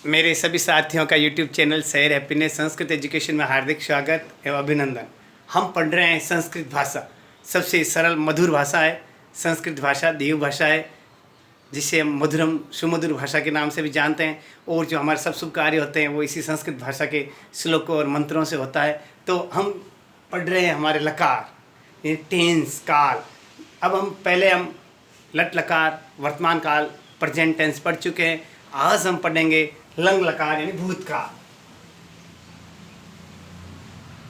मेरे सभी साथियों का यूट्यूब चैनल शहर हैप्पीनेस संस्कृत एजुकेशन में हार्दिक स्वागत एवं अभिनंदन। हम पढ़ रहे हैं संस्कृत भाषा। सबसे सरल मधुर भाषा है संस्कृत भाषा, देव भाषा है, जिसे हम मधुरम सुमधुर भाषा के नाम से भी जानते हैं। और जो हमारे सब शुभ कार्य होते हैं वो इसी संस्कृत भाषा के श्लोकों और मंत्रों से होता है। तो हम पढ़ रहे हैं हमारे लकार, ये टेंस काल। अब हम लट लकार वर्तमान काल प्रेजेंट टेंस पढ़ चुके हैं। आज हम पढ़ेंगे लंग लकार यानी भूतकाल।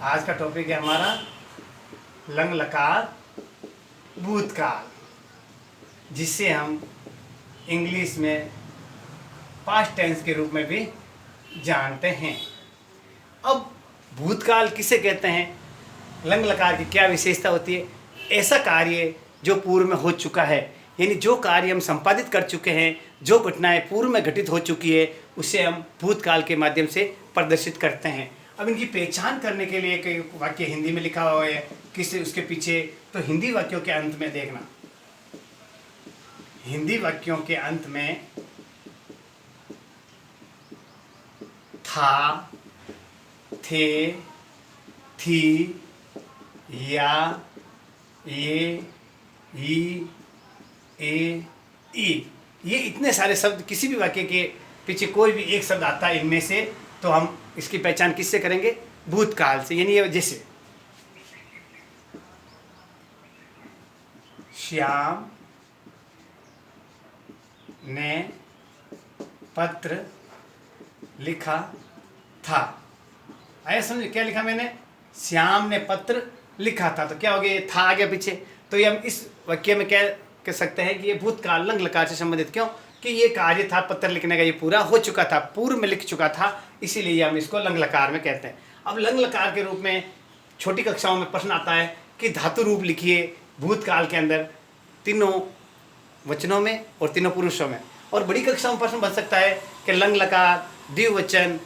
आज का टॉपिक है हमारा लंग लकार भूतकाल, जिसे हम इंग्लिश में पास्ट टेंस के रूप में भी जानते हैं। अब भूतकाल किसे कहते हैं, लंग लकार की क्या विशेषता होती है? ऐसा कार्य जो पूर्व में हो चुका है, यानी जो कार्य हम संपादित कर चुके हैं, जो घटनाएं पूर्व में घटित हो चुकी है, उसे हम भूतकाल के माध्यम से प्रदर्शित करते हैं। अब इनकी पहचान करने के लिए कई वाक्य हिंदी में लिखा हुआ है, किसी उसके पीछे, तो हिंदी वाक्यों के अंत में देखना, हिंदी वाक्यों के अंत में था, थे, थी, या, ये, ई, ये इतने सारे शब्द, किसी भी वाक्य के पीछे कोई भी एक शब्द आता है इनमें से, तो हम इसकी पहचान किससे करेंगे? भूतकाल से। यानी ये जैसे श्याम ने पत्र लिखा था। आया समझे क्या लिखा मैंने? श्याम ने पत्र लिखा था। तो क्या हो गया? ये था आ गया पीछे। तो ये हम इस वाक्य में क्या कह सकते हैं कि ये भूतकाल लंग लकार से संबंधित। क्यों? कि ये कार्य था पत्र लिखने का, ये पूरा हो चुका था, पूर्व में लिख चुका था, इसीलिए हम इसको लंग लकार में कहते हैं। अब लंग लकार के रूप में छोटी कक्षाओं में प्रश्न आता है कि धातु रूप लिखिए भूतकाल के अंदर, तीनों वचनों में और तीनों पुरुषों में। और बड़ी कक्षाओं में प्रश्न बन सकता है कि लंग लकार द्विवचन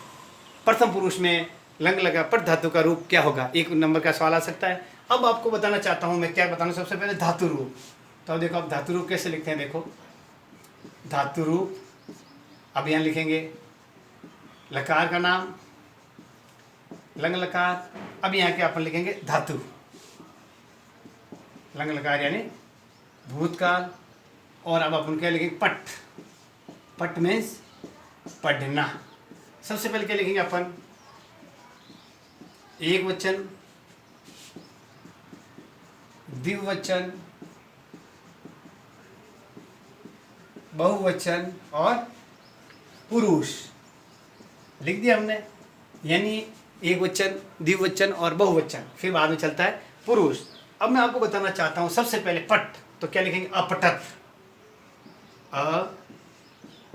प्रथम पुरुष में लंग लकार पर धातु का रूप क्या होगा। 1 नंबर का सवाल आ सकता है। अब आपको बताना चाहता हूँ मैं, क्या बताना, सबसे पहले धातु रूप। तो देखो आप धातु रूप कैसे लिखते हैं। देखो धातु रूप, अब यहाँ लिखेंगे लकार का नाम लंग लकार, अब यहाँ के अपन लिखेंगे धातु। लंग लकार यानी भूतकाल। और अब अपन क्या लिखेंगे? पट। पट मीन्स पढ़ना। सबसे पहले क्या लिखेंगे अपन? एक वचन, द्विवचन, बहुवचन और पुरुष लिख दिया हमने। यानी एक वचन, द्विवचन और बहुवचन, फिर बाद में चलता है पुरुष। अब मैं आपको बताना चाहता हूं सबसे पहले पट। तो क्या लिखेंगे? अपठत।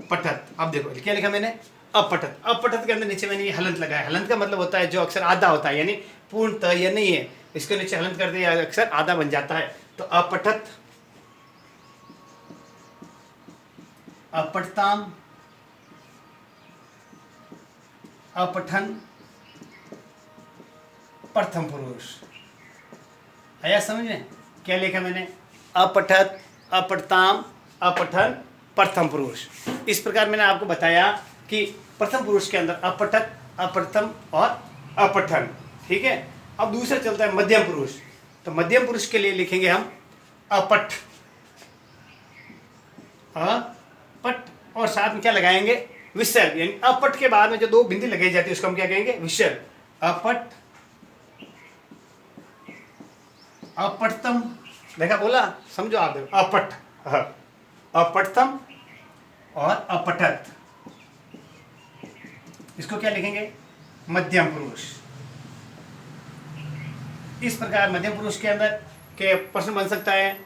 अपठत। अब देखो क्या लिखा मैंने? अपठत। अपठत के अंदर नीचे मैंने ये हलंत लगाया। हलंत का मतलब होता है जो अक्षर आधा होता है, यानी पूर्णतः यह नहीं है, इसके नीचे हलंत कर दिया, अक्षर आधा बन जाता है। तो अपठत, अपठताम, अपठन, प्रथम पुरुष। आया समझ में? क्या लिखा मैंने? अपठत, अपठताम, अपठन, प्रथम पुरुष। इस प्रकार मैंने आपको बताया कि प्रथम पुरुष के अंदर अपठत, अपठतम और अपठन। ठीक है। अब दूसरा चलता है मध्यम पुरुष। तो मध्यम पुरुष के लिए लिखेंगे हम अपठ, अपठ, और साथ में क्या लगाएंगे? विसर्ग। यानी अपठ के बाद में जो 2 बिंदी लगाई जाती है उसको हम क्या कहेंगे? विसर्ग। अपठ, अपठतम। देखा बोला, समझो आप। देखो अपठ, अपठतम और अपठत, इसको क्या लिखेंगे? मध्यम पुरुष। इस प्रकार मध्यम पुरुष के अंदर के प्रश्न बन सकता है।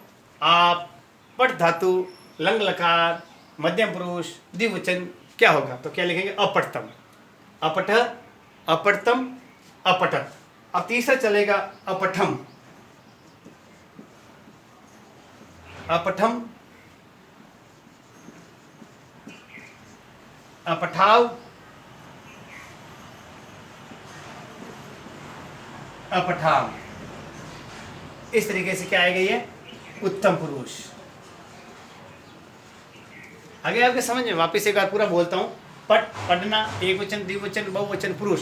आप पट धातु, लंग लकार, मध्यम पुरुष, द्विवचन क्या होगा? तो क्या लिखेंगे? अपठतम, अपठ, अपठतम, अपठत। अब तीसरा चलेगा अपठम। अपठम, अपठाव, अपठाम। इस तरीके से क्या आएगा? ये उत्तम पुरुष। आगे आपके समझ में? वापस एक बार पूरा बोलता हूँ। पट पढ़ना एक वचन द्विवचन बहुवचन पुरुष।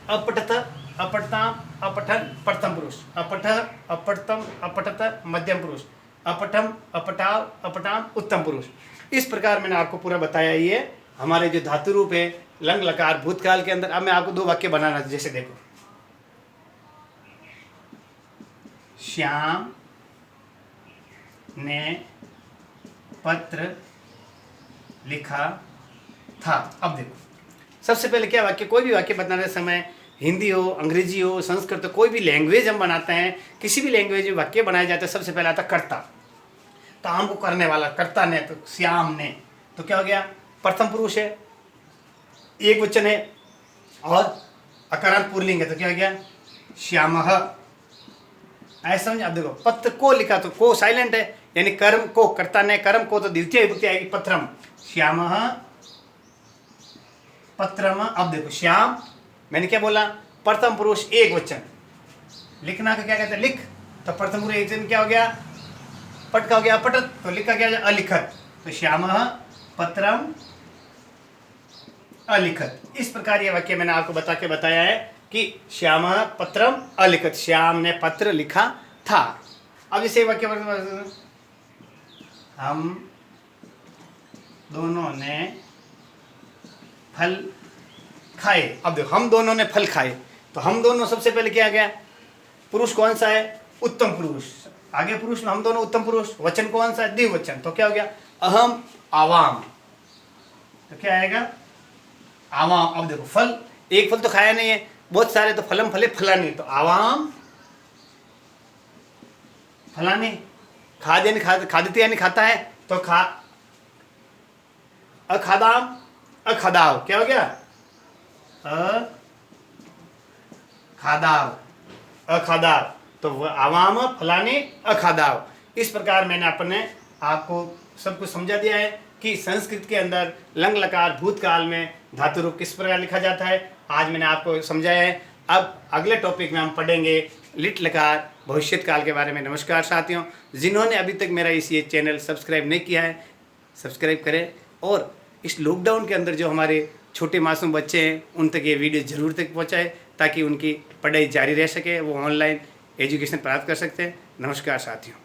अपठत अपठताम अपठन प्रथम पुरुष। अपठ अपठतम अपठत मध्यम पुरुष। अपठम अपठाव अपठाम उत्तम पुरुष। इस प्रकार मैंने आपको पूरा बताया। ये हमारे जो धातु रूप है लंग लकार भूतकाल के अंदर। अब मैं आपको 2 वाक्य बनाना, जैसे देखो, श्याम ने पत्र लिखा था। अब देखो, सबसे पहले क्या वाक्य, कोई भी वाक्य बनाने समय हिंदी हो, अंग्रेजी हो, संस्कृत हो, कोई भी लैंग्वेज हम बनाते हैं, किसी भी लैंग्वेज में वाक्य बनाया जाता है, सबसे पहले आता कर्ता, काम को करने वाला कर्ता ने। तो श्याम ने, तो क्या हो गया, प्रथम पुरुष है, एक वचन है और अकारांत पुल्लिंग है, तो क्या हो गया, श्यामः। ऐसा समझ। अब देखो, पत्र को लिखा, तो को साइलेंट है, यानी कर्म को, कर्ता ने, कर्म को, तो द्वितीय विभक्ति आएगी पत्रम, श्यामः पत्रम। अब देखो, श्याम, मैंने क्या बोला, प्रथम पुरुष एक वचन, लिखना का क्या कहते हैं, लिख, तो प्रथम पुरुष एक वचन क्या हो गया, पट का हो गया अपठत, तो लिख का क्या हो गया, अलिखत, तो श्यामः पत्रम अलिखत। इस प्रकार ये वाक्य मैंने आपको बताया है कि श्यामः पत्रम अलिखत, श्याम ने पत्र लिखा था। अब इसे वाक्य, हम दोनों ने फल खाए। अब देखो, हम दोनों ने फल खाए, तो हम दोनों सबसे पहले क्या आ गया, पुरुष कौन सा है, उत्तम पुरुष, आगे पुरुष में हम दोनों उत्तम पुरुष, वचन कौन सा है, द्विवचन, तो क्या हो गया, अहम आवाम, तो क्या आएगा, आवाम। अब देखो, फल, एक फल तो खाया नहीं है, बहुत सारे, तो फलम फले फलानी, तो आवाम फलानी, खाद यानी खादती यानी खाता है, तो अखादाम अखादाव, क्या हो गया, अखादाव अखादाव, तो आवाम फलाने अखादाव। इस प्रकार मैंने अपने आपको सब कुछ समझा दिया है कि संस्कृत के अंदर लंग लकार भूतकाल में धातु रूप किस प्रकार लिखा जाता है। आज मैंने आपको समझाया है। अब अगले टॉपिक में हम पढ़ेंगे लिट लकार भविष्यत काल के बारे में। नमस्कार साथियों, जिन्होंने अभी तक मेरा ये चैनल सब्सक्राइब नहीं किया है, सब्सक्राइब करें, और इस लॉकडाउन के अंदर जो हमारे छोटे मासूम बच्चे हैं उन तक ये वीडियो ज़रूर तक पहुँचाए, ताकि उनकी पढ़ाई जारी रह सके, वो ऑनलाइन एजुकेशन प्राप्त कर सकते हैं। नमस्कार साथियों।